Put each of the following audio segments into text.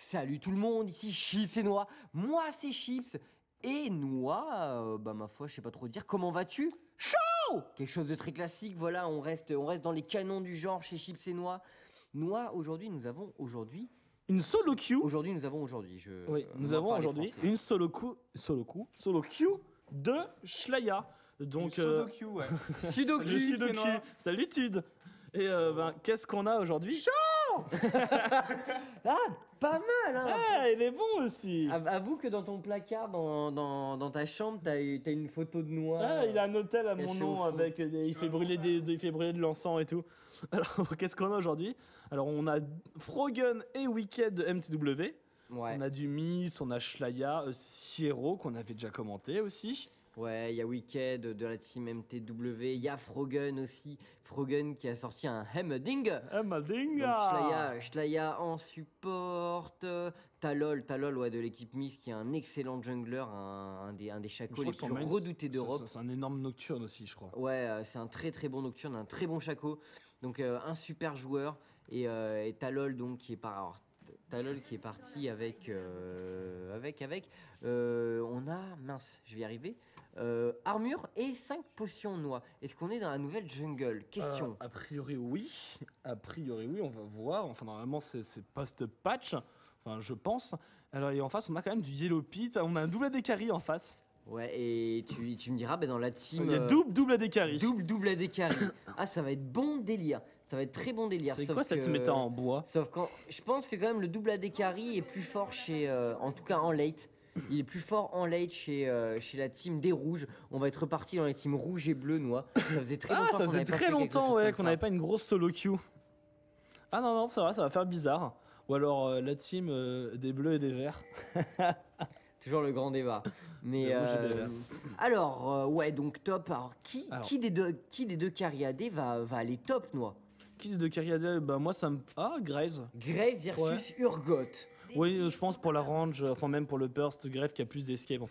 Salut tout le monde, ici Chips et Noix. Moi c'est Chips et Noix, ma foi, je sais pas trop dire. Comment vas-tu? Chaud! Quelque chose de très classique, voilà, on reste dans les canons du genre chez Chips et Noix. Noix, aujourd'hui, nous avons une solo queue. Aujourd'hui, nous avons aujourd'hui. Oui, nous avons aujourd'hui une solo queue de Shlaya. Donc Sudoku, ouais. Sudoku, le Sudoku. Salitude. Et qu'est-ce qu'on a aujourd'hui? Ah, pas mal, hein. Ah, il est bon aussi. Avoue que dans ton placard, dans ta chambre, t'as une photo de Noix. Ah, il a un hôtel à mon caché nom au fond. avec il fait brûler de l'encens et tout. Alors, qu'est-ce qu'on a aujourd'hui? Alors, on a Froggen et Wicked de MTW. Ouais. On a du Miss, on a Shlaya, Siero qu'on avait déjà commenté aussi. Ouais, il y a Wicked de la team MTW, il y a Froggen aussi. Froggen qui a sorti un Hemmerding. Madinga. Shlaya en support. Talol ouais, de l'équipe Miss qui est un excellent jungler, un des chacos les plus redoutés d'Europe. C'est un énorme nocturne aussi, je crois. Ouais, c'est un très très bon nocturne, un très bon chaco. Donc un super joueur. Et Talol donc qui est parti avec on a, mince, je vais y arriver, armure et 5 potions Noix. Est-ce qu'on est dans la nouvelle jungle? Question. A priori oui, on va voir. Enfin normalement c'est post-patch, enfin je pense. Alors et en face on a quand même du Yellow Pit, on a un double AD carry en face. Ouais, et tu me diras, dans la team... Il y a double AD carry. Double AD carry. Ah, ça va être bon délire. Ça va être très bon délire. C'est quoi cette méta en bois? Sauf quand... Je pense que quand même le double AD carry est plus fort en tout cas en late. Il est plus fort en late chez la team des rouges. On va être reparti dans les teams rouges et bleus, Noix. Ça faisait très longtemps ça faisait très longtemps qu'on n'avait pas une grosse solo queue. Ah non, c'est vrai, ça va faire bizarre. Ou alors la team des bleus et des verts. Toujours le grand débat. Mais alors, ouais, donc top. Alors, qui des deux carry AD va aller top, Noix? Qui des deux carry AD? Bah moi ça me... Ah, Graves. Graves versus Urgot. Oui, je pense pour la range, enfin même pour le burst, Graves qui a plus d'escape,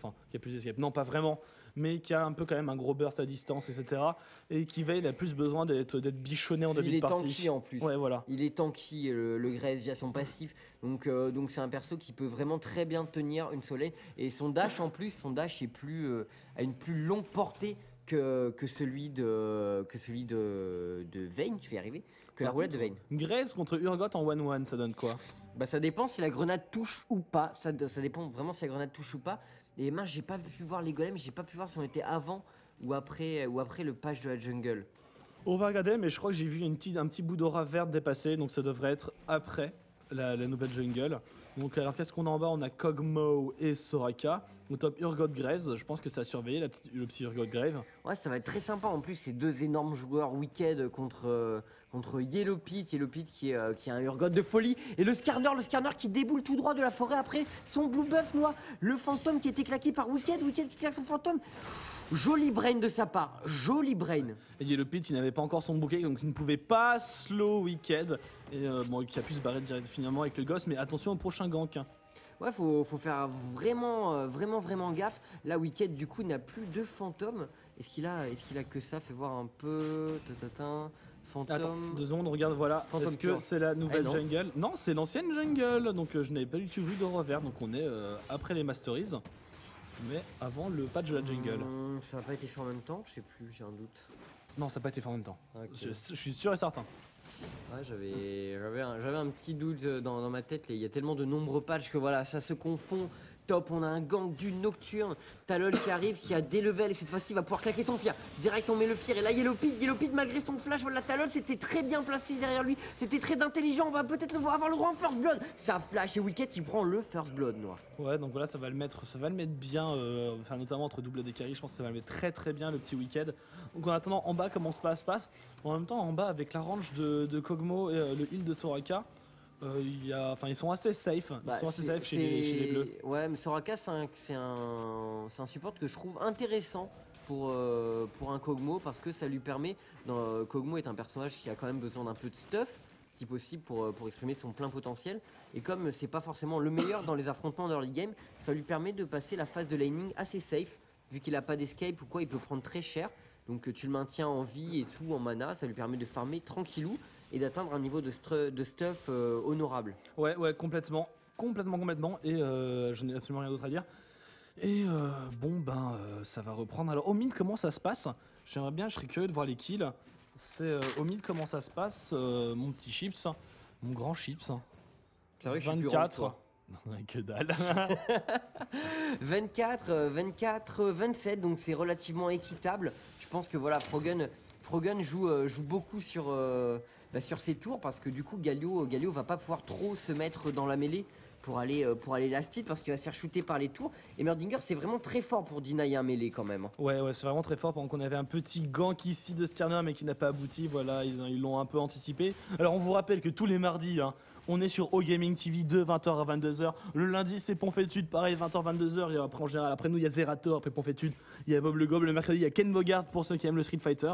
non pas vraiment, mais qui a un peu quand même un gros burst à distance, etc. Et qui Vayne a plus besoin d'être bichonné en début de partie. Il est tanky en plus. Ouais, voilà. Il est tanky, le Graves via son passif. Donc c'est un perso qui peut vraiment très bien tenir une soleil. Et son dash en plus, est a une plus longue portée que celui de Vayne, je vais y arriver, que la roulette de Vayne. Graves contre Urgot en 1-1, ça donne quoi? Bah ça dépend si la grenade touche ou pas, ça dépend vraiment si la grenade touche ou pas. Et mince, j'ai pas pu voir les golems, j'ai pas pu voir si on était avant ou après le patch de la jungle. On va regarder, mais je crois que j'ai vu un petit bout d'aura verte dépasser, donc ça devrait être après la nouvelle jungle. Donc alors qu'est-ce qu'on a en bas? On a Kog'Maw et Soraka. Au top Urgot Graves, je pense que ça a surveillé le petit Urgot Grave. Ouais, ça va être très sympa. En plus, ces deux énormes joueurs Wicked contre Yellow Pit qui a un Urgot de folie. Et le Skarner qui déboule tout droit de la forêt après son Blue Buff Noix. Le fantôme qui était claqué par Wicked qui claque son fantôme. Joli brain de sa part, joli brain. Et Yellow Pit, il n'avait pas encore son bouquet, donc il ne pouvait pas slow Wicked. Et qui a pu se barrer direct finalement avec le Ghost, mais attention au prochain gank. Ouais, faut faire vraiment gaffe. Là, Wicked, du coup, n'a plus de fantôme. Est-ce qu'il a que ça? Fais voir un peu. Fantôme. Attends, 2 secondes, regarde, voilà. Est-ce que c'est la nouvelle jungle? Non, c'est l'ancienne jungle. Donc je n'avais pas du tout vu d'aura vert. Donc on est après les Masteries. Mais avant le patch de la jungle. Ça n'a pas été fait en même temps? Je sais plus, j'ai un doute. Non, ça n'a pas été fait en même temps. Okay. Je suis sûr et certain. Ouais, j'avais un petit doute dans ma tête. Il y a tellement de nombreux patchs que voilà, ça se confond. Top, on a un gank du Nocturne. Talol qui arrive, qui a des levels et cette fois-ci va pouvoir claquer son fear. Direct, on met le fear et là Yellow Pit malgré son flash, voilà Talol, c'était très bien placé derrière lui. C'était très intelligent, on va peut-être avoir le droit en First Blood. Ça flash et Wicked qui prend le First Blood, Noir. Ouais, donc voilà, ça va le mettre bien, enfin notamment entre double AD carry, je pense que ça va le mettre très bien le petit Wicked. Donc en attendant, en bas, comment se passe en même temps, en bas, avec la range de Kog'Maw et le heal de Soraka, ils sont assez safe. Chez les bleus. Ouais, mais Soraka, c'est un support que je trouve intéressant pour un Kog'Maw parce que ça lui permet. Kog'Maw est un personnage qui a quand même besoin d'un peu de stuff, si possible, pour exprimer son plein potentiel. Et comme c'est pas forcément le meilleur dans les affrontements d'early game, ça lui permet de passer la phase de laning assez safe. Vu qu'il a pas d'escape ou quoi, il peut prendre très cher. Donc tu le maintiens en vie et tout, en mana, ça lui permet de farmer tranquillou et d'atteindre un niveau de stuff honorable. Ouais, complètement. complètement. Et je n'ai absolument rien d'autre à dire. Et ça va reprendre. Alors au mid, comment ça se passe? J'aimerais bien, je serais curieux de voir les kills. C'est au mid, comment ça se passe, mon petit Chips, mon grand Chips. C'est vrai que je suis plus 24. Que dalle. 24, 27, donc c'est relativement équitable. Je pense que voilà, Frogun joue beaucoup sur ses tours parce que du coup Galio va pas pouvoir trop se mettre dans la mêlée pour aller last hit parce qu'il va se faire shooter par les tours. Et Merdinger c'est vraiment très fort pour deny un mêlée quand même. Ouais, c'est vraiment très fort pendant qu'on avait un petit gank ici de Skarner mais qui n'a pas abouti. Voilà, ils l'ont un peu anticipé. Alors on vous rappelle que tous les mardis, on est sur O-Gaming TV de 20h à 22h. Le lundi, c'est Ponfétude, pareil, 20h, 22h. Et après, en général, après nous, il y a Zerator, après Ponfétude, il y a Bob le Gob. Le mercredi, il y a Ken Bogard pour ceux qui aiment le Street Fighter.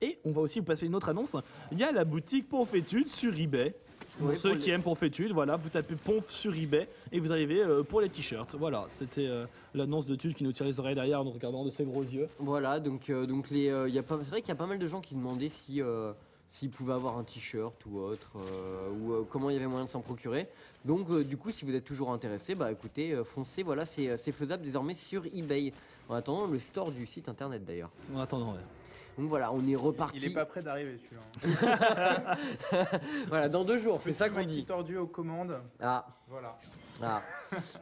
Et on va aussi vous passer une autre annonce. Il y a la boutique Ponfétude sur eBay. Pour ceux qui aiment Ponfétude, voilà, vous tapez Ponf sur eBay et vous arrivez pour les t-shirts. Voilà, c'était l'annonce de Tude qui nous tire les oreilles derrière en nous regardant de ses gros yeux. Voilà, donc c'est vrai qu'il y a pas mal de gens qui demandaient s'ils pouvaient avoir un t-shirt ou autre, ou comment il y avait moyen de s'en procurer. Donc du coup, si vous êtes toujours intéressé, bah écoutez, foncez, voilà, c'est faisable désormais sur eBay. En attendant, le store du site internet d'ailleurs. En attendant, ouais. Donc voilà, on est reparti. Il est pas prêt d'arriver celui-là. Voilà, dans 2 jours, c'est ça qu'on dit. Petit tordu aux commandes. Ah. Voilà. Ah.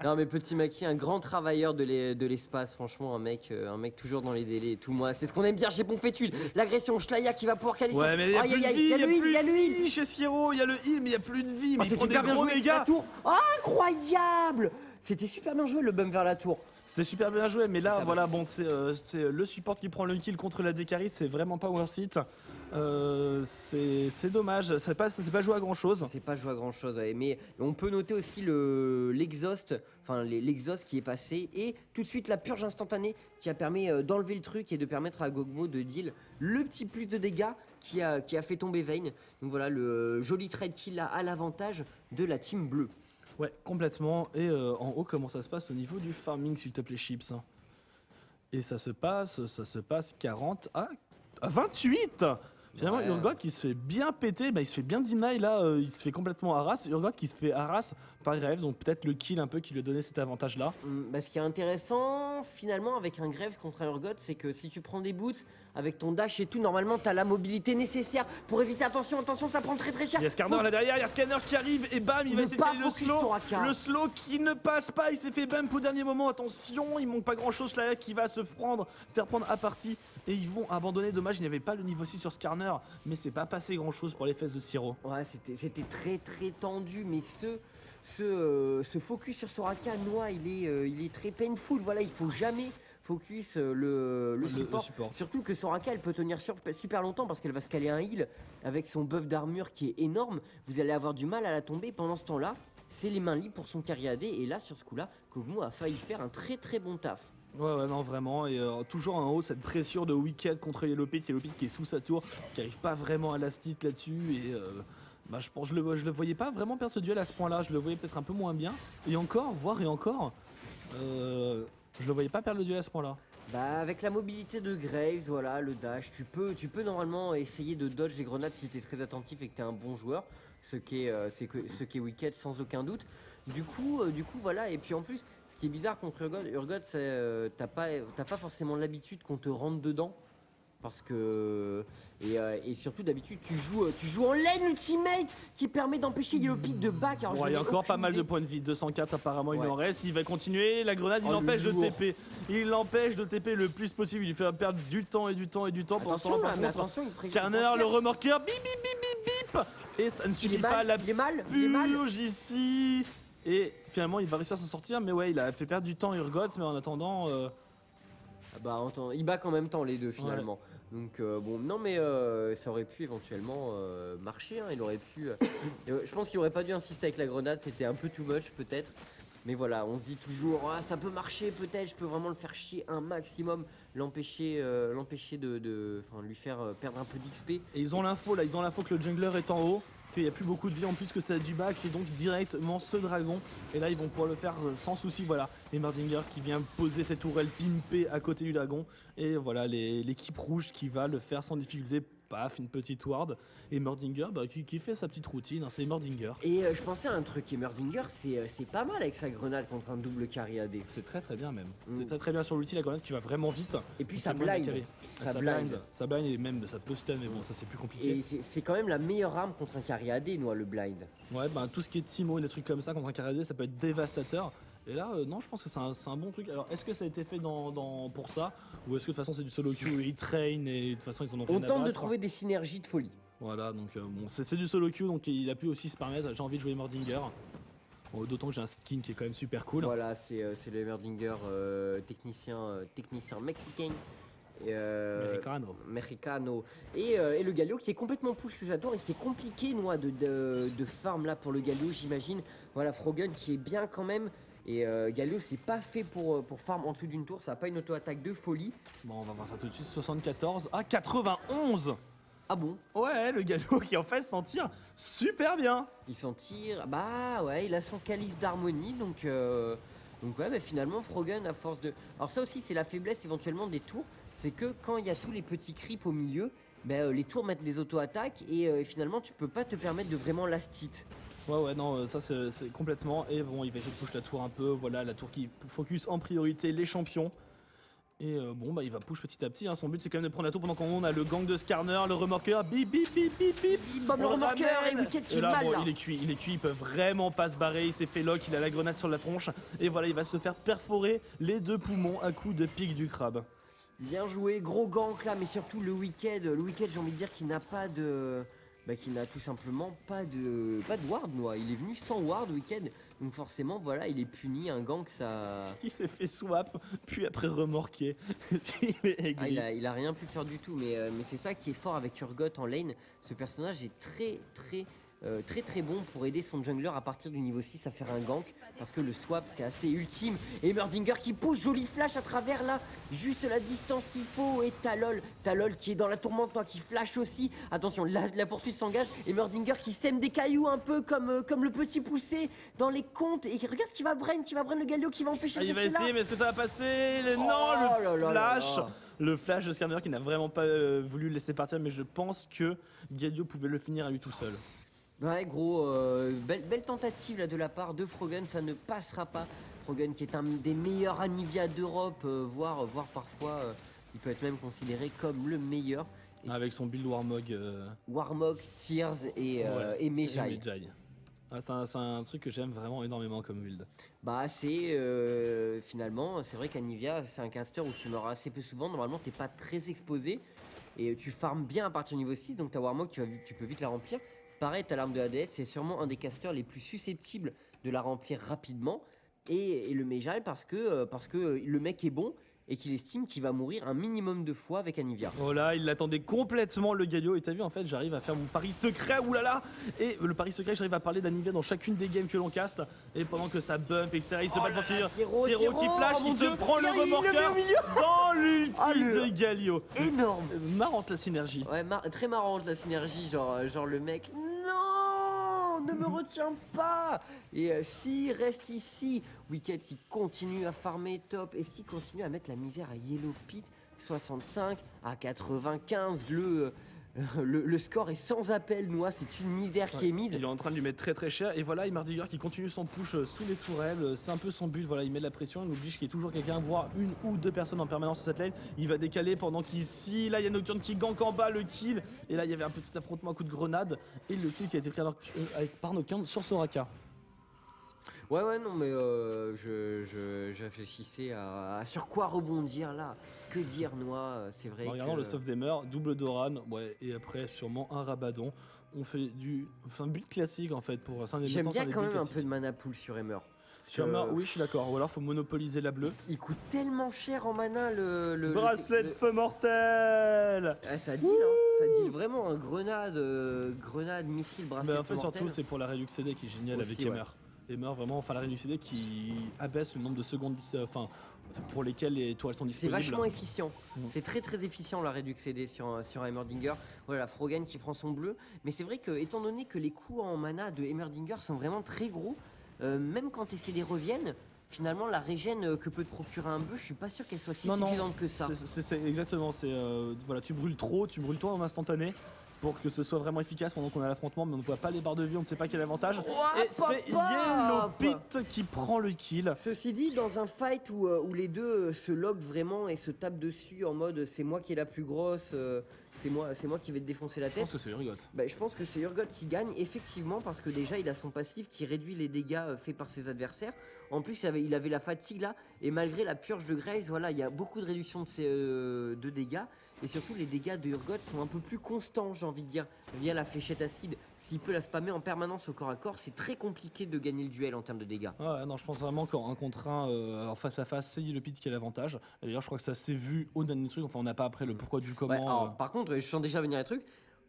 Non mais petit Maki, un grand travailleur de l'espace, franchement un mec toujours dans les délais et tout. Moi, c'est ce qu'on aime bien chez Ponfétude. L'agression Shlaya qui va pouvoir caler son... Ouais, mais il y a plus de vie, il y a lui chez Siro, il y a le heal, mais il y a plus de vie. Mais c'est super bien joué, la tour. Oh, incroyable. C'était super bien joué le bump vers la tour. C'est super bien joué, mais là, voilà, bon, c'est le support qui prend le kill contre la Dekari, c'est vraiment pas worth it. C'est dommage, c'est pas joué à grand chose. C'est pas joué à grand chose, ouais. Mais on peut noter aussi l'exhaust qui est passé et tout de suite la purge instantanée qui a permis d'enlever le truc et de permettre à Gogmo de deal le petit plus de dégâts qui a fait tomber Vayne. Donc voilà, le joli trade kill à l'avantage de la team bleue. Ouais, complètement. Et en haut, comment ça se passe au niveau du farming, s'il te plaît, Chips? Et ça se passe 40 à 28. Finalement, Ouais. Urgot qui se fait bien péter, il se fait bien deny là, il se fait complètement harass. Urgot qui se fait harass par Graves, donc peut-être le kill un peu qui lui a donné cet avantage-là. Ce qui est intéressant finalement avec un Graves contre un Urgot, c'est que si tu prends des boots avec ton dash et tout, normalement t'as la mobilité nécessaire pour éviter. Attention, ça prend très cher. Il y a Skarner là derrière, il y a Skarner qui arrive et bam, il va essayer de caler le slow. Le slow qui ne passe pas, il s'est fait bump au dernier moment. Attention, il manque pas grand chose là qui va se faire prendre à partie et ils vont abandonner. Dommage, il n'y avait pas le niveau 6 sur Skarner, mais c'est pas passé grand chose pour les fesses de Siro. Ouais, c'était très très tendu, mais ce focus sur Soraka, Noah, il est très painful. Voilà, il faut jamais focus le support. Surtout que Soraka, elle peut tenir super longtemps parce qu'elle va se caler un heal avec son buff d'armure qui est énorme. Vous allez avoir du mal à la tomber. Pendant ce temps-là, c'est les mains libres pour son carry AD. Et là, sur ce coup-là, Kog'Maw a failli faire un très très bon taf. Ouais, non, vraiment. Et toujours en haut, cette pression de Wicked contre Yellow Pit. Yellow Pit qui est sous sa tour, qui arrive pas vraiment à last hit là-dessus. Et je le voyais pas vraiment perdre ce duel à ce point-là. Je le voyais peut-être un peu moins bien. Et encore, je le voyais pas perdre le duel à ce point-là. Avec la mobilité de Graves, voilà, le dash, tu peux normalement essayer de dodge les grenades si tu es très attentif et que tu es un bon joueur, ce qui est Wicked sans aucun doute. Du coup, voilà, et puis en plus, ce qui est bizarre contre Urgot, c'est t'as pas forcément l'habitude qu'on te rentre dedans. Parce que et surtout d'habitude tu joues en lane ultimate qui permet d'empêcher Yellow Pit de back. Alors, il y a encore pas mal de points de vie, 204 apparemment, il en reste, il va continuer, la grenade il l'empêche de TP. Il l'empêche de TP le plus possible, il lui fait perdre du temps et du temps. Pendant ce temps-là, par contre, Skarner, le remorqueur, bip bip bip bip bip. Et ça ne suffit pas, la purge ici. Et finalement il va réussir à s'en sortir, mais ouais, il a fait perdre du temps Urgot, mais en attendant... ils back en même temps les deux finalement. Ouais. Donc non mais ça aurait pu éventuellement marcher, hein. Il aurait pu. Je pense qu'il aurait pas dû insister avec la grenade, c'était un peu too much peut-être. Mais voilà, on se dit toujours ça peut marcher peut-être, je peux vraiment le faire chier un maximum, l'empêcher de lui faire perdre un peu d'XP. Et ils ont l'info que le jungler est en haut, qu'il n'y a plus beaucoup de vie en plus, que ça a du back et donc directement ce dragon. Et là ils vont pouvoir le faire sans souci. Voilà, et Merdinger qui vient poser cette tourelle pimpée à côté du dragon. Et voilà l'équipe rouge qui va le faire sans difficulté paf, une petite ward. Et Murdinger qui fait sa petite routine, hein, c'est Murdinger. Et je pensais à un truc, Emerdinger, c'est pas mal avec sa grenade contre un double carry AD. C'est très très bien même. Mm. C'est très très bien sur l'ulti, la grenade qui va vraiment vite. Et puis Donc, ça c'est moins blind. décalé. Ça Ça blind. blind. Ça blind et même ça peut stun, mais bon, ça c'est plus compliqué. Et c'est quand même la meilleure arme contre un carry AD, nous, le blind. Ouais, tout ce qui est Timo et des trucs comme ça contre un carré AD, ça peut être dévastateur. Et là, non, je pense que c'est un bon truc. Alors, est-ce que ça a été fait pour ça? Ou est-ce que de toute façon c'est du solo queue, ils traînent et de toute façon ils en ont rien On à tente de battre. trouver des synergies de folie. Voilà, donc bon, c'est du solo queue, donc il a pu aussi se permettre. J'ai envie de jouer Mordinger. Bon, d'autant que j'ai un skin qui est quand même super cool. Voilà, c'est le Emerdinger technicien mexicain. Et, Americano. Mexicano. Et le Galio qui est complètement push sous sa tour. Et c'est compliqué, moi, de farm là pour le Galio, j'imagine. Voilà, Frogun qui est bien quand même. Et Galio, c'est pas fait pour farm en dessous d'une tour. Ça a pas une auto-attaque de folie. Bon, on va voir ça tout de suite. 74 à 91. Ah bon? Ouais, le Galio qui en fait s'en tire super bien. Il s'en tire. Bah ouais, il a son calice d'harmonie. Donc ouais, mais finalement, Frogun, à force de. Alors, ça aussi, c'est la faiblesse éventuellement des tours. C'est que quand il y a tous les petits creeps au milieu, les tours mettent des auto-attaques. Et finalement, tu peux pas te permettre de vraiment last hit. Ouais, non, ça c'est complètement. Et bon, il va essayer de push la tour un peu. Voilà, la tour qui focus en priorité les champions. Et il va push petit à petit. Hein. Son but c'est quand même de prendre la tour pendant qu'on a le gang de Skarner, le remorqueur. Bip bip bip bip bip. Il bombe le On remorqueur et ramène. Wicked qui Et est là, mal bon, là. il est cuit, il peut vraiment pas se barrer. Il s'est fait lock, il a la grenade sur la tronche. Et voilà, il va se faire perforer les deux poumons à coups de pique du crabe. Bien joué, gros gank là, mais surtout le Wicked. Le Wicked, j'ai envie de dire qu'il n'a pas de. Qui n'a tout simplement pas de ward, moi. Il est venu sans ward, Wicked. Donc forcément, voilà, il est puni. Un gank, ça. Il s'est fait swap, puis après remorqué. Il est aigri. Il a rien pu faire du tout, mais c'est ça qui est fort avec Urgot en lane. Ce personnage est très bon pour aider son jungler à partir du niveau 6 à faire un gank, parce que le swap c'est assez ultime. Et Murdinger qui pousse, joli flash à travers là, juste la distance qu'il faut. Et Talol qui est dans la tourmente, toi, qui flash aussi. Attention, la poursuite s'engage. Et Murdinger qui sème des cailloux un peu comme le petit poussé dans les comptes. Et regarde qui va brain le Galio qui va empêcher de Il va rester là. essayer, mais est-ce que ça va passer? Non, là le là là flash. là. Le flash de Skarner qui n'a vraiment pas voulu le laisser partir, mais je pense que Galio pouvait le finir à lui tout seul. Ouais, gros, belle tentative là de la part de Frogun, ça ne passera pas. Frogun qui est un des meilleurs Anivia d'Europe, voire parfois, il peut être même considéré comme le meilleur. Et Avec son build Warmog. Warmog, Tears et Mejai. Ah, c'est un truc que j'aime vraiment énormément comme build. Bah c'est finalement, c'est vrai qu'Anivia c'est un caster où tu meurs assez peu souvent, normalement t'es pas très exposé. Et tu farmes bien à partir du niveau 6, donc ta Warmog tu peux vite la remplir. Pareil, ta l'arme de ADS, c'est sûrement un des casters les plus susceptibles de la remplir rapidement. Et le Mejai parce que le mec est bon et qu'il estime qu'il va mourir un minimum de fois avec Anivia. Oh là, il l'attendait complètement le Galio. Et t'as vu, en fait, j'arrive à faire mon pari secret. Oulala. Et le pari secret, j'arrive à parler d'Anivia dans chacune des games que l'on caste. Et pendant que ça bump, etc., il se bat pour finir. Siro qui flash, oh mon il Dieu, se prend le il le met remorqueur au milieu. dans l'ulti Ah, le- de Galio. Énorme. Marrante la synergie. Ouais, très marrante la synergie, genre le mec, non, ne me retiens pas. Et s'il reste ici, Wicked qui continue à farmer top, et s'il continue à mettre la misère à Yellow Pit, 65 à 95, le score est sans appel, Noah, c'est une misère qui est mise. Il est en train de lui mettre très très cher. Et voilà, Murdinger qui continue son push sous les tourelles. C'est un peu son but. Voilà, il met de la pression. Il oblige qu'il y ait toujours quelqu'un, voire une ou deux personnes en permanence sur cette lane. Il va décaler pendant qu'ici, là, il y a Nocturne qui gank en bas le kill. Et là, il y avait un petit affrontement à coup de grenade. Et le kill qui a été pris par Nocturne sur Soraka. Ouais, non, mais je réfléchissais à sur quoi rebondir là. Que dire, Noah, c'est vrai En regardant que... le soft Demer, double Doran, ouais, et après sûrement un Rabadon. On fait un build classique en fait pour ça. J'aime bien quand même un peu de mana pool sur Emmer. Sur Emmer, oui, je suis d'accord. Ou alors faut monopoliser la bleue. Il coûte tellement cher en mana le Bracelet de feu mortel. Ah, ça deal, hein. Ça deal vraiment un grenade, missile, bracelet Mais en fait, mortel. surtout, c'est pour la Réduc CD qui est génial Aussi, avec Emmer. Emmer, vraiment, enfin, la Réduc CD qui abaisse le nombre de secondes, pour lesquelles les toiles sont C'est disponibles. vachement efficient. Mm. C'est très efficient la Redux CD sur Heimerdinger. Voilà, Frogan qui prend son bleu. Mais c'est vrai que, étant donné que les coûts en mana de Heimerdinger sont vraiment très gros, même quand tes CD reviennent, finalement la régène que peut te procurer un bœuf, je suis pas sûr qu'elle soit si Non, non, suffisante que ça. C'est exactement, voilà, tu brûles toi en instantané pour que ce soit vraiment efficace pendant qu'on a l'affrontement, mais on ne voit pas les barres de vie, on ne sait pas quel avantage. Et c'est Yellow Pit qui prend le kill. Ceci dit, dans un fight où les deux se loquent vraiment et se tapent dessus en mode c'est moi qui est la plus grosse, c'est moi qui vais te défoncer la Je tête. pense que c'est Urgot. Bah, je pense que c'est Urgot qui gagne, effectivement, parce que déjà il a son passif qui réduit les dégâts faits par ses adversaires. En plus, il avait la fatigue là, et malgré la purge de Graves, voilà, il y a beaucoup de réduction de dégâts. Et surtout, les dégâts de Urgot sont un peu plus constants, j'ai envie de dire, via la fléchette acide. S'il peut la spammer en permanence au corps à corps, c'est très compliqué de gagner le duel en termes de dégâts. Ouais, non, je pense vraiment qu'en contre un, en face à face, c'est Yellow Pit qui a l'avantage. Et d'ailleurs, je crois que ça s'est vu au dernier truc. Enfin, on n'a pas après le pourquoi du comment. Ouais, alors, par contre, je sens déjà venir les trucs.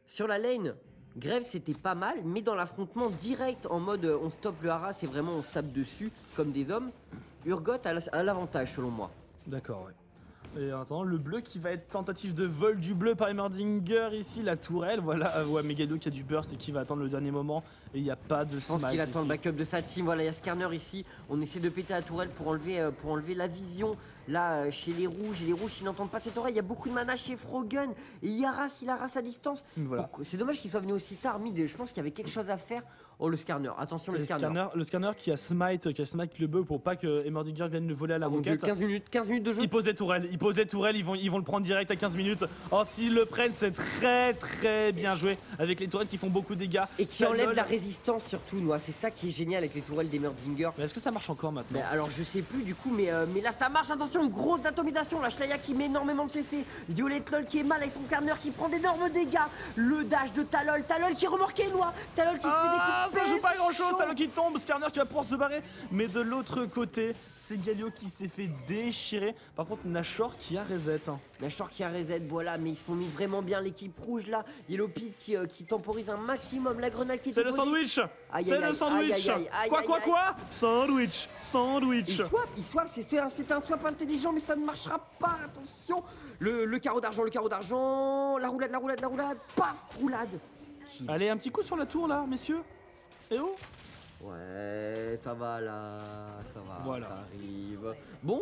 Sur la lane, Graves c'était pas mal, mais dans l'affrontement direct en mode on stoppe le haras et vraiment on se tape dessus comme des hommes, Urgot a l'avantage selon moi. D'accord, ouais. Et attends, le bleu qui va être tentative de vol du bleu par Emmerdinger ici, la tourelle, voilà, ouais, Megalo qui a du burst et qui va attendre le dernier moment et il n'y a pas de Je pense smite qu'il attend ici. le backup de sa team, voilà, il y a Skarner ici, on essaie de péter la tourelle pour enlever la vision, là, chez les rouges, et les rouges qui n'entendent pas cette oreille, il y a beaucoup de mana chez Frogun, et Yaras, il a Ras à distance. Voilà. C'est dommage qu'il soit venu aussi tard, Mid, je pense qu'il y avait quelque chose à faire. Oh, le Skarner, attention le Skarner. Le scanner qui a smite le bug pour pas que Emmerdinger vienne le voler à la Oh mon Dieu, roquette. 15 minutes de jeu. Il posait tourelle, ils vont le prendre direct à 15 minutes. Oh, s'ils le prennent, c'est très très bien joué avec les tourelles qui font beaucoup de dégâts. Et qui enlève la résistance surtout, Noah. C'est ça qui est génial avec les tourelles d'Emmerdinger. Mais est-ce que ça marche encore maintenant? Mais alors je sais plus du coup, mais là ça marche. Attention, une grosse atomisation. La Shlaya qui met énormément de CC. Violet LOL qui est mal avec son Skarner qui prend d'énormes dégâts. Le dash de Talol. Talol qui est remorqué, Noah. Talol qui se fait découper. Ça joue pas c'est grand chose, chaud. Talon qui tombe, Skarner qui va pouvoir se barrer. Mais de l'autre côté, c'est Galio qui s'est fait déchirer. Par contre, Nashor qui a reset. Nashor qui a reset, voilà, mais ils sont mis vraiment bien l'équipe rouge là. Yellow Pit qui temporise un maximum. La grenade qui est C'est le posée. sandwich. Aïe, C'est aïe, le aïe, sandwich. aïe, aïe, aïe, Quoi, aïe, quoi, aïe. quoi? Sandwich. Il swap, c'est un swap intelligent, mais ça ne marchera pas, attention. Le carreau d'argent, la roulade, paf, roulade. Kill. Allez, un petit coup sur la tour là, messieurs. Eh oh. Ouais, ça va là, ça va, Voilà. ça arrive. Bon,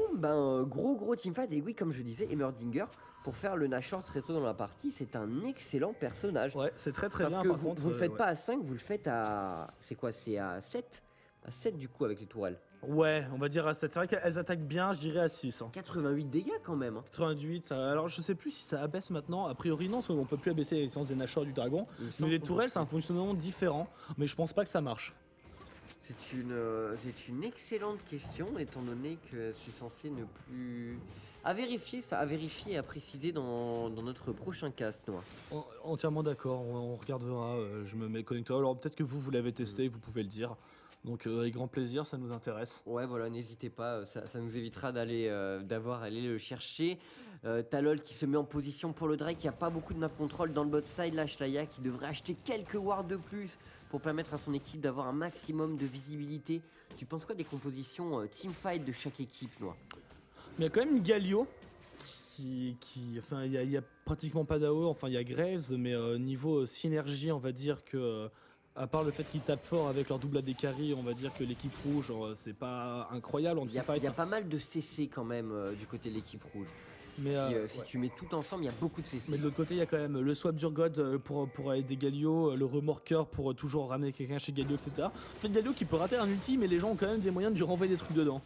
gros teamfight, et oui, comme je disais, Emmerdinger, pour faire le Nashor très tôt dans la partie, c'est un excellent personnage. Ouais, c'est très Parce bien que par vous, contre. vous le faites ouais. pas à 5, vous le faites à... C'est quoi, c'est à 7 ? À 7 du coup avec les tourelles. Ouais, on va dire à 7. C'est vrai qu'elles attaquent bien, je dirais à 6. 88 dégâts quand même. Hein. 88, alors je sais plus si ça abaisse maintenant. A priori, non, parce qu'on peut plus abaisser les licences des Nashor du dragon. Il me Mais semble les qu'on tourelles, peut c'est un fonctionnement différent. Mais je pense pas que ça marche. C'est une excellente question, étant donné que c'est censé ne plus... À vérifier, ça, à vérifier et à préciser dans notre prochain cast, Noah. Entièrement d'accord, on regardera. Je me mets connecteur. Alors peut-être que vous l'avez testé, vous pouvez le dire. Donc avec grand plaisir, ça nous intéresse. Ouais, voilà, n'hésitez pas, ça nous évitera aller le chercher. Talol qui se met en position pour le Drake, il n'y a pas beaucoup de map control dans le bot side. La Shlaya qui devrait acheter quelques wards de plus pour permettre à son équipe d'avoir un maximum de visibilité. Tu penses quoi des compositions teamfight de chaque équipe, Noah? Mais il y a quand même Galio enfin il y a pratiquement pas d'AO, enfin il y a Graves, mais niveau synergie, on va dire que à part le fait qu'ils tapent fort avec leur double AD carry, on va dire que l'équipe rouge c'est pas incroyable en Il y teamfight. a pas mal de CC quand même du côté de l'équipe rouge. Mais Si ouais. tu mets tout ensemble, il y a beaucoup de CC. Mais de l'autre côté, il y a quand même le swap d'Urgot pour aider Galio, le remorqueur pour toujours ramener quelqu'un chez Galio, etc. En fait, Galio qui peut rater un ulti, mais les gens ont quand même des moyens de lui renvoyer des trucs dedans.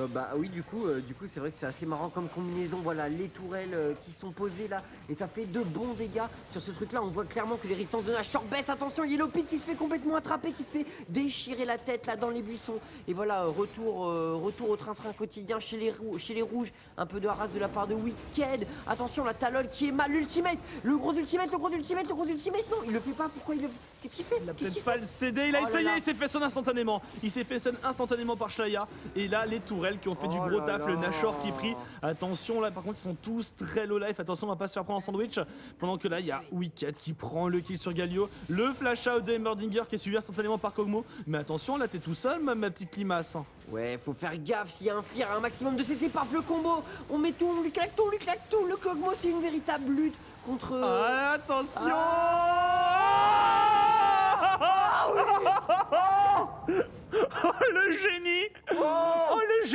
Bah oui, du coup c'est vrai que c'est assez marrant comme combinaison. Voilà, les tourelles qui sont posées là, et ça fait de bons dégâts sur ce truc là. On voit clairement que les résistances de Nashor baissent. Attention, Yellow Pit qui se fait complètement attraper, qui se fait déchirer la tête là dans les buissons. Et voilà, retour au train-train quotidien chez les rouges. Un peu de harass de la part de Wicked. Attention, la Talol qui est mal. L'ultimate, le gros ultimate. Non, il le fait pas. Pourquoi il le... Qu'est-ce qu'il fait? Il a Qu'est-ce peut-être qu'il pas fait le CD, il a Oh là essayé, là. il s'est fait son instantanément. Il s'est fait son instantanément par Shlaya. Et là, les tourelles qui ont fait du Oh gros là taf, là. le Nashor qui est pris. Attention, là par contre, ils sont tous très low life. Attention, on va pas se faire prendre en sandwich. Pendant que là, il y a Wicked qui prend le kill sur Galio. Le flash out de Emmerdinger qui est suivi instantanément par Kog'Maw. Mais attention, là, t'es tout seul, ma petite limace. Ouais, faut faire gaffe, s'il y a un fear, un maximum de CC, paf le combo. On met tout, on lui claque tout. Le Kog'Maw, c'est une véritable lutte contre... Attention Oh le génie! Oh le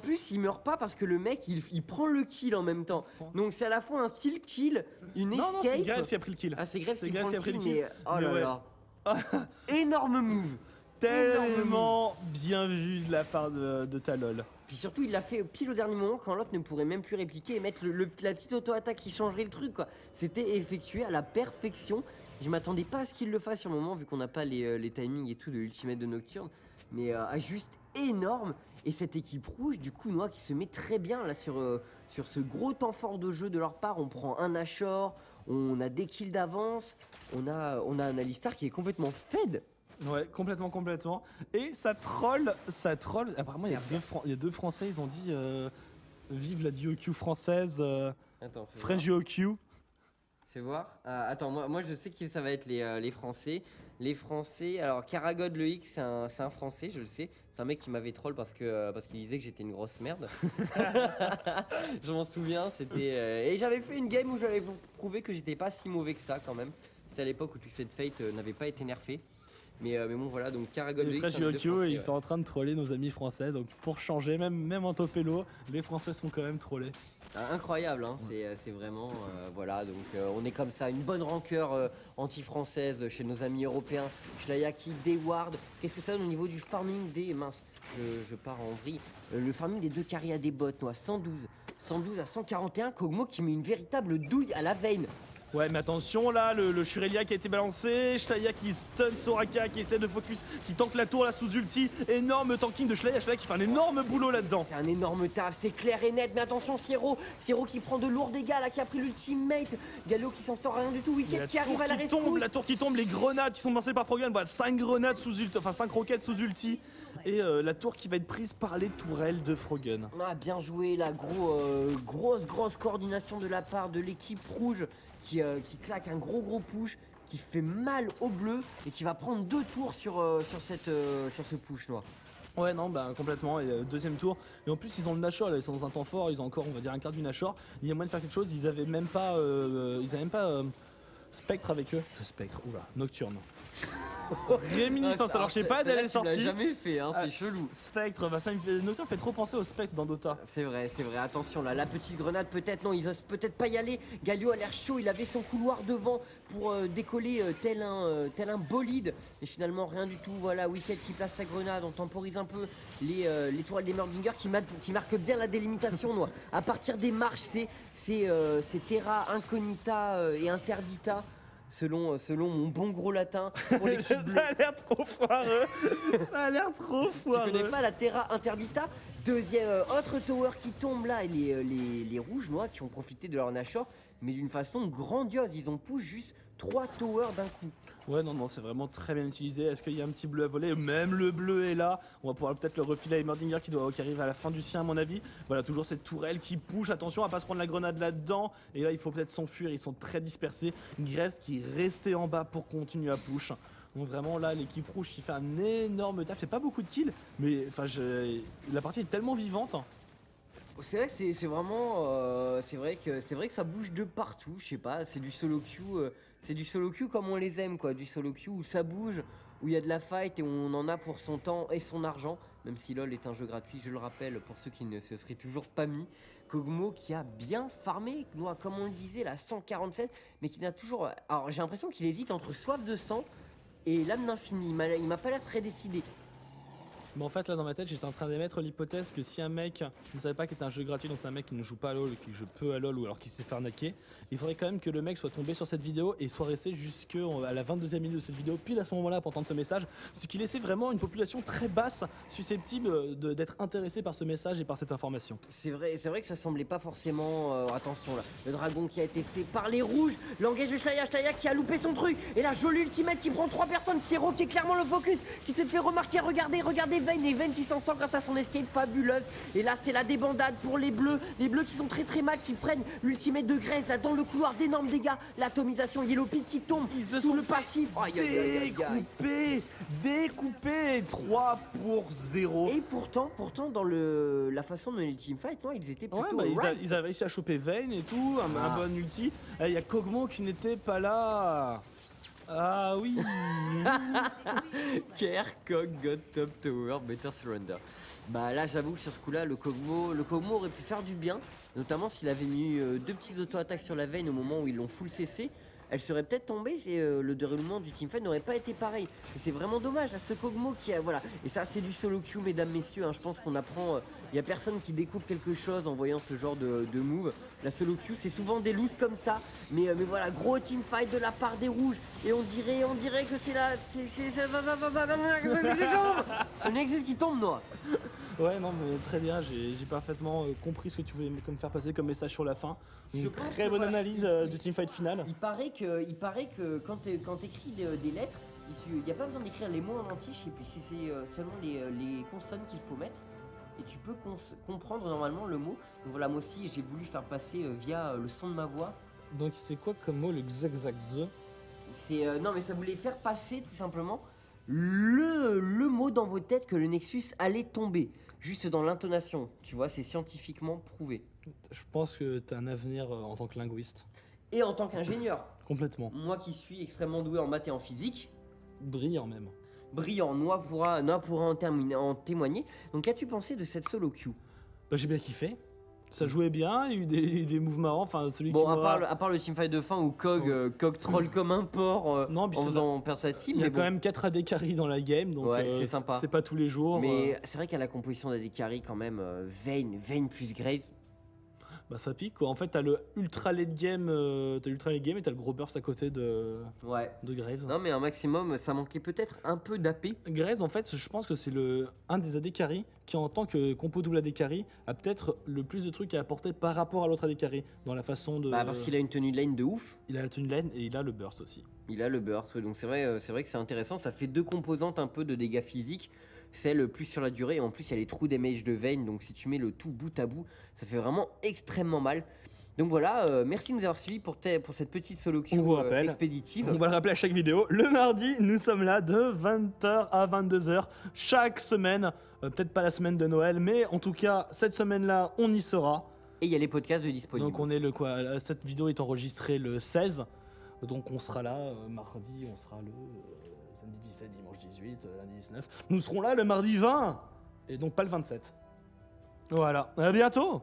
plus, il meurt pas parce que le mec, il prend le kill en même temps. Donc c'est à la fois un style kill, une Non, escape. c'est Graves qui a pris le kill. Ah, c'est Graves C'est qui Graves prend qui le a pris kill, le mais oh Mais là ouais. là. Énorme move. Tellement bien vu de la part de Talol. Puis surtout, il l'a fait pile au dernier moment quand l'autre ne pourrait même plus répliquer et mettre la petite auto-attaque qui changerait le truc, quoi. C'était effectué à la perfection. Je m'attendais pas à ce qu'il le fasse sur le moment, vu qu'on n'a pas les timings et tout de l'ultimate de Nocturne. Mais juste énorme. Et cette équipe rouge, du coup, Noah qui se met très bien là sur ce gros temps fort de jeu de leur part. On prend un Nashor, on a des kills d'avance, on a un Alistar qui est complètement fed. Ouais, complètement. Et ça troll. Apparemment, il y a deux Français, ils ont dit vive la DOQ française, Attends, fais French voir. DOQ. Fais voir. Attends, moi je sais que ça va être les Français. Les Français, alors Karagod le X, c'est un Français, je le sais. C'est un mec qui m'avait troll parce qu'il disait que j'étais une grosse merde. Je m'en souviens, c'était. Et j'avais fait une game où j'avais prouvé que j'étais pas si mauvais que ça quand même. C'est à l'époque où Twisted Fate n'avait pas été nerfé. Mais bon voilà, donc Karagod le Les X. French c'est un des DOQ, Français, ils sont en train de troller nos amis français. Donc pour changer, même en Topelo, les Français sont quand même trollés. Incroyable, hein, c'est vraiment, voilà, donc on est comme ça, une bonne rancœur anti-française chez nos amis européens, Schlayaki, Dayward. Qu'est-ce que ça donne au niveau du farming des, mince, je pars en vrille, le farming des deux carrés à des bots, 112 à 141, Kog'Maw qui met une véritable douille à la veine. Ouais, mais attention là, le Shurelia qui a été balancé, Shlaya qui stun Soraka, qui essaie de focus, qui tank la tour là sous ulti, énorme tanking de Shlaya qui fait un énorme boulot là-dedans. C'est un énorme taf, c'est clair et net, mais attention Siero qui prend de lourds dégâts là, qui a pris l'ultimate, Galio qui s'en sort rien du tout, Wicked qui arrive à la rescousse. La tour qui tombe, les grenades qui sont lancées par Froggen, voilà, 5 grenades sous ulti, enfin 5 roquettes sous ulti, et la tour qui va être prise par les tourelles de Froggen. Ah, bien joué là, grosse coordination de la part de l'équipe rouge. Qui claque un gros push, qui fait mal au bleu et qui va prendre 2 tours sur ce push noir. Ouais non bah complètement, et deuxième tour, et en plus ils ont le Nashor, là, ils sont dans un temps fort, ils ont encore on va dire un quart du Nashor, il y a moyen de faire quelque chose, ils avaient même pas Spectre avec eux, Spectre, oula, Nocturne. Réminiscence, alors je sais pas d'elle est sortie. Tu l'as jamais fait, hein, c'est chelou. Spectre, bah ça Nocturne fait trop penser au Spectre dans Dota. C'est vrai, attention là, la petite grenade peut-être, non, ils osent peut-être pas y aller. Galio a l'air chaud, il avait son couloir devant pour décoller tel un bolide. Mais finalement rien du tout, voilà, Wicked qui place sa grenade, on temporise un peu les tourelles des Murdinger qui marquent bien la délimitation, Noah. À partir des marches, c'est Terra Incognita et Interdita. Selon mon bon gros latin pour l'équipe bleue. Ça a l'air trop foireux. Tu connais pas la Terra Interdita? Deuxième autre tower qui tombe là, et les rouges noirs qui ont profité de leur Nashor, mais d'une façon grandiose. Ils ont push juste 3 towers d'un coup. Ouais non c'est vraiment très bien utilisé. Est-ce qu'il y a un petit bleu à voler? Même le bleu est là. On va pouvoir peut-être le refiler à Emerdinger qui arrive à la fin du sien à mon avis. Voilà, toujours cette tourelle qui push. Attention à pas se prendre la grenade là-dedans. Et là il faut peut-être s'enfuir, ils sont très dispersés. Grest qui est resté en bas pour continuer à push. Donc vraiment là l'équipe rouge qui fait un énorme taf. C'est pas beaucoup de kills, mais enfin la partie est tellement vivante. C'est vrai, c'est vraiment, c'est vrai que ça bouge de partout. Je sais pas, c'est du solo queue, comme on les aime quoi, du solo queue où ça bouge, où il y a de la fight et on en a pour son temps et son argent. Même si LoL est un jeu gratuit, je le rappelle pour ceux qui ne se seraient toujours pas mis. Kog'Maw qui a bien farmé, comme on le disait, la 147, mais qui n'a toujours. Alors j'ai l'impression qu'il hésite entre soif de sang et l'âme d'infini. Il m'a pas l'air très décidé. Mais en fait là dans ma tête j'étais en train d'émettre l'hypothèse que si un mec ne savait pas qu'il était un jeu gratuit, donc c'est un mec qui ne joue pas à LoL, qui joue peu à LoL ou alors qui s'est fait arnaquer, il faudrait quand même que le mec soit tombé sur cette vidéo et soit resté jusqu'à la 22e minute de cette vidéo, pile à ce moment-là pour entendre ce message, ce qui laissait vraiment une population très basse susceptible d'être intéressée par ce message et par cette information. C'est vrai que ça semblait pas forcément. Attention là, le dragon qui a été fait par les rouges, l'engage de Shlaya qui a loupé son truc, et la jolie ultimate qui prend 3 personnes, Siero qui est clairement le focus, qui s'est fait remarquer, regardez Vayne, et Vayne qui s'en sort grâce à son escape fabuleuse. Et là c'est la débandade pour les bleus qui sont très mal, qui prennent l'ultimate de Grace là dans le couloir, d'énormes dégâts, l'atomisation, Yellow Pit qui tombe sous le passif. Découpé 3 pour 0. Et pourtant dans la façon de mener le teamfight, non, ils étaient plutôt ils avaient réussi à choper Vayne et tout, un bon ulti. Il y a Kog'Maw qui n'était pas là. Ah oui. Kerkog got top tower, better surrender. Bah là j'avoue que sur ce coup-là, le Kog'Maw aurait pu faire du bien, notamment s'il avait mis deux petits auto-attaques sur la veine au moment où ils l'ont full CC. Elle serait peut-être tombée et le déroulement du teamfight n'aurait pas été pareil. Et c'est vraiment dommage à ce Kog'Maw qui a. Voilà. Et ça, c'est du solo queue, mesdames, messieurs. Hein. Je pense qu'on apprend. Il n'y a personne qui découvre quelque chose en voyant ce genre de move. La solo queue, c'est souvent des looses comme ça. Mais voilà, gros teamfight de la part des rouges. Et on dirait que c'est là. C'est le Nexus qui tombe, Noah. Ouais, non, mais très bien, j'ai parfaitement compris ce que tu voulais me faire passer comme message sur la fin. Je Une pense très que bonne voilà. analyse du teamfight final. Il paraît que quand t'écris des lettres, il n'y a pas besoin d'écrire les mots en entier. Je sais plus si c'est seulement les consonnes qu'il faut mettre. Et tu peux comprendre normalement le mot. Donc voilà, moi aussi j'ai voulu faire passer via le son de ma voix. Donc c'est quoi comme mot le xaxaxe? Non mais ça voulait faire passer tout simplement le mot dans vos têtes que le Nexus allait tomber. Juste dans l'intonation, tu vois, c'est scientifiquement prouvé. Je pense que tu as un avenir en tant que linguiste. Et en tant qu'ingénieur, Complètement. moi qui suis extrêmement doué en maths et en physique, Brillant même. brillant, Noah pourra en témoigner. Donc qu'as-tu pensé de cette solo queue? Bah, j'ai bien kiffé. Ça jouait bien, il y a eu des moves marrants. Enfin, celui Bon, qui à part le teamfight de fin où Kog troll comme un porc Non, puis en c'est faisant perdre sa team. il y a mais quand bon. même 4 AD carry dans la game, donc Ouais, c'est sympa. c'est pas tous les jours. Mais c'est vrai qu'à la composition d'AD Carry quand même, Vayne plus Graves. Bah ça pique quoi. En fait, t'as le ultra late game, et t'as le gros burst à côté de Ouais. Graves. Non mais un maximum, ça manquait peut-être un peu d'AP. Graves, en fait, je pense que c'est un des AD carry qui, en tant que compo double AD carry, a peut-être le plus de trucs à apporter par rapport à l'autre AD carry dans la façon de. Bah parce qu'il a une tenue de lane de ouf. Il a la tenue lane et il a le burst aussi. Il a le burst, ouais, donc c'est vrai que c'est intéressant. Ça fait deux composantes un peu de dégâts physiques. Celle plus sur la durée et en plus il y a les trous damage de Vayne. Donc si tu mets le tout bout à bout, ça fait vraiment extrêmement mal. Donc voilà, merci de nous avoir suivis pour cette petite solo queue On vous rappelle. expéditive. On va le rappeler à chaque vidéo. Le mardi, nous sommes là de 20h à 22h chaque semaine. Peut-être pas la semaine de Noël, mais en tout cas, cette semaine-là, on y sera. Et il y a les podcasts de disponibles. Donc on est cette vidéo est enregistrée le 16. Donc on sera là mardi, on sera le samedi 17, dimanche 18, lundi 19. Nous serons là le mardi 20 et donc pas le 27. Voilà. À bientôt.